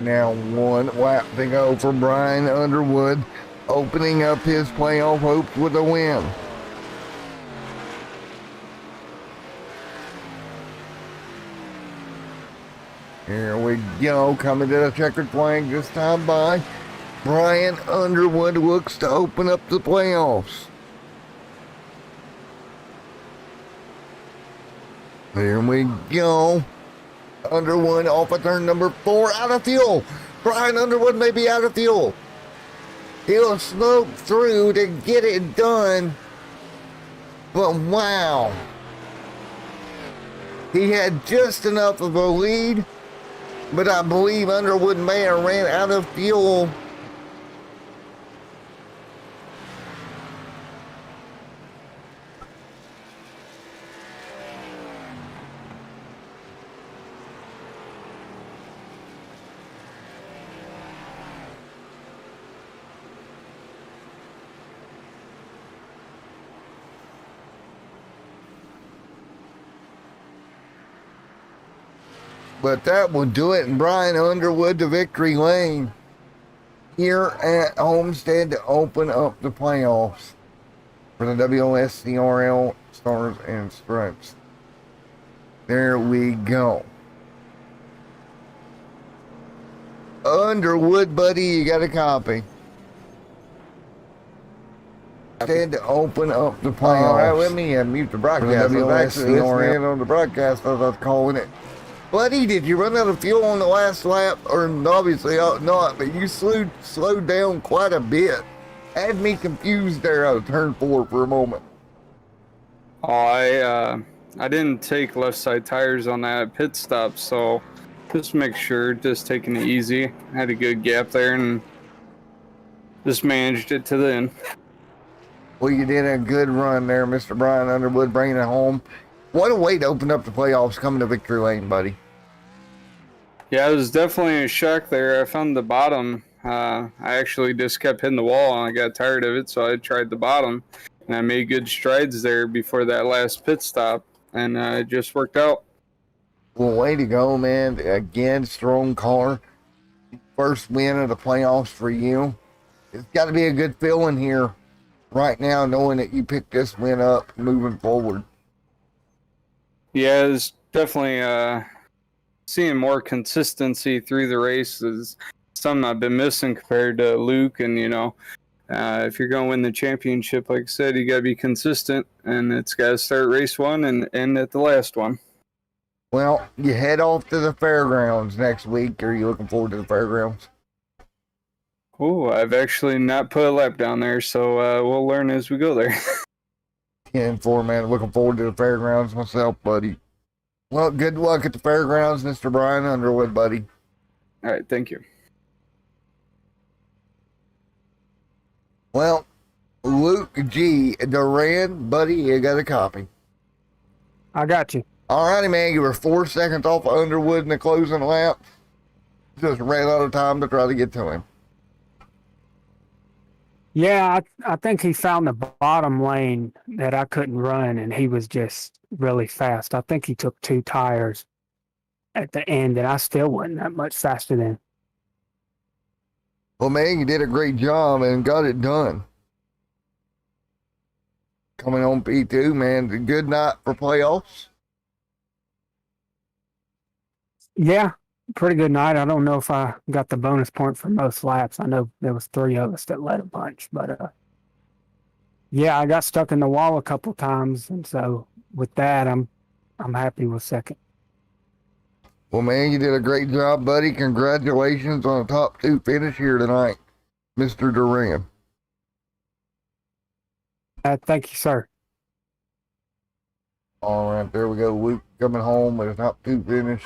Now 1 lap to go for Brian Underwood, opening up his playoff hopes with a win. Here we go, coming to the checkered flag this time by. Brian Underwood looks to open up the playoffs. Here we go. Underwood off of turn number 4, out of fuel. Brian Underwood may be out of fuel. He'll smoke through to get it done. But wow. He had just enough of a lead, but I believe Underwood may have ran out of fuel. But that will do it. And Brian Underwood to victory lane here at Homestead to open up the playoffs for the WOSCRL Stars and Stripes. There we go. Underwood, buddy, you got a copy. Instead to open up the playoffs. All right, let me mute the broadcast. I was actually listening on the broadcast as I was calling it. Buddy, did you run out of fuel on the last lap? Or obviously not, but you slowed down quite a bit. Had me confused there out of turn 4 for a moment. Oh, I didn't take left side tires on that pit stop, so just make sure, just taking it easy. I had a good gap there and just managed it to the end. Well, you did a good run there, Mr. Brian Underwood, bringing it home. What a way to open up the playoffs coming to victory lane, buddy. Yeah, it was definitely a shock there. I found the bottom. I actually just kept hitting the wall and I got tired of it, so I tried the bottom. And I made good strides there before that last pit stop, and it just worked out. Well, way to go, man. Again, strong car. First win of the playoffs for you. It's got to be a good feeling here right now, knowing that you picked this win up moving forward. Yeah, it's definitely seeing more consistency through the races. Something I've been missing compared to Luke, and if you're going to win the championship, like I said, you got to be consistent, and it's got to start race 1 and end at the last one. Well, you head off to the fairgrounds next week. Are you looking forward to the fairgrounds? Oh, I've actually not put a lap down there, so we'll learn as we go there. 10-4, man. Looking forward to the fairgrounds myself, buddy. Well, good luck at the fairgrounds, Mr. Brian Underwood, buddy. All right, thank you. Well, Luke G. Duran, buddy, you got a copy. I got you. All righty, man. You were 4 seconds off of Underwood in the closing lap. Just ran out of time to try to get to him. Yeah, I think he found the bottom lane that I couldn't run, and he was just really fast. I think he took 2 tires at the end, and I still wasn't that much faster than. Well, man, you did a great job and got it done. Coming on P2, man. A good night for playoffs. Yeah, pretty good night. I don't know if I got the bonus point for most laps. I know there was 3 of us that led a bunch, but yeah, I got stuck in the wall a couple times, and so with that, I'm happy with second. Well, man, you did a great job, buddy. Congratulations on a top 2 finish here tonight, Mr. Duran. Thank you, sir. All right, there we go. Luke coming home with a top 2 finish.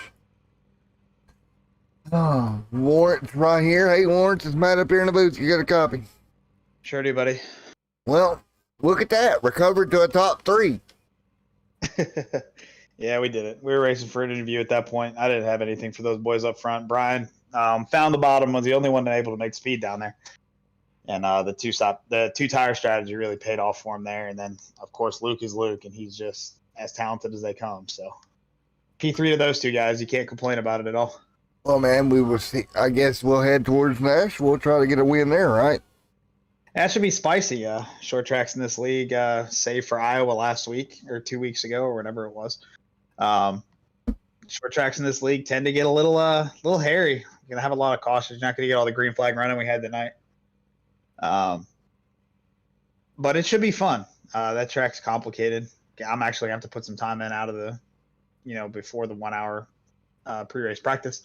Oh, Lawrence right here. Hey, Lawrence, it's Matt up here in the booth. You got a copy? Sure do, buddy. Well, look at that. Recovered to a top 3. Yeah, we did it. We were racing for an interview at that point. I didn't have anything for those boys up front. Brian found the bottom, was the only one able to make speed down there. And the 2 tire strategy really paid off for him there. And then, of course, Luke is Luke, and he's just as talented as they come. So P3 to those 2 guys. You can't complain about it at all. Well, man, we will see. I guess we'll head towards Nashville. We'll try to get a win there, right? That should be spicy. Short tracks in this league, save for Iowa last week or 2 weeks ago or whatever it was. Short tracks in this league tend to get a little hairy. You're gonna have a lot of cautions. You're not gonna get all the green flag running we had tonight. But it should be fun. That track's complicated. I'm actually gonna have to put some time in out of the, before the 1 hour pre-race practice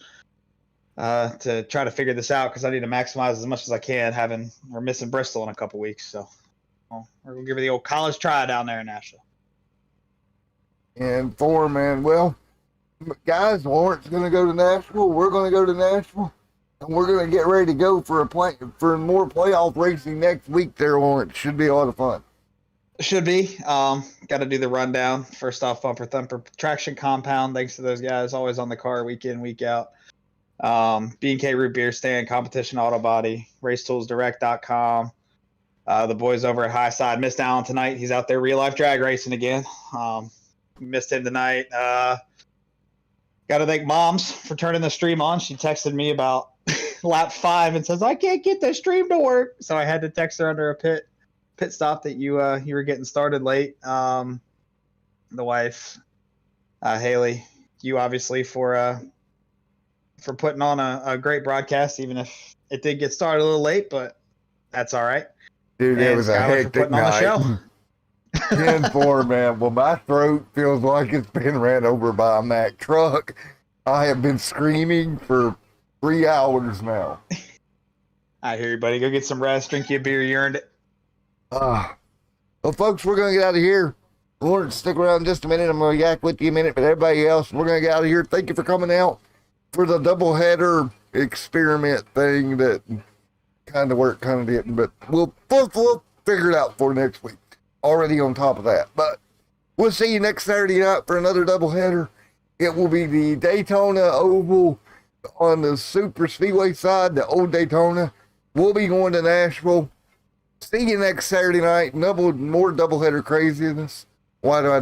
to try to figure this out, because I need to maximize as much as I can. We're missing Bristol in a couple weeks, so we're gonna give it the old college try down there in Nashville. And 4, man. Well, guys, Lawrence is going to go to Nashville. We're going to go to Nashville. And we're going to get ready to go for more playoff racing next week there, Lawrence. Should be a lot of fun. Should be. Got to do the rundown. First off, Bumper Thumper Traction Compound. Thanks to those guys. Always on the car week in, week out. B&K Root Beer Stand, Competition Auto Body, RacetoolsDirect.com. The boys over at High Side. Missed Alan tonight. He's out there real life drag racing again. Missed him tonight. Got Got to thank Moms for turning the stream on. She texted me about lap 5 and says, I can't get the stream to work. So I had to text her under a pit stop that you were getting started late. The wife, Haley, you obviously for putting on a great broadcast, even if it did get started a little late, but that's all right. Dude, it And was a Skylar for hectic putting on the show. night. 10-4, man. Well, my throat feels like it's been ran over by a Mack truck. I have been screaming for 3 hours now. I hear you, buddy. Go get some rest, drink you a beer. You earned it. Well, folks, we're going to get out of here. Lawrence, stick around just a minute. I'm going to yak with you a minute, but everybody else, we're going to get out of here. Thank you for coming out for the doubleheader experiment thing that kind of worked, kind of didn't, but we'll figure it out for next week. Already on top of that, but we'll see you next Saturday night for another doubleheader. It will be the Daytona Oval on the Super Speedway side, the old Daytona. We'll be going to Nashville. See you next Saturday night. More doubleheader craziness. Why do I do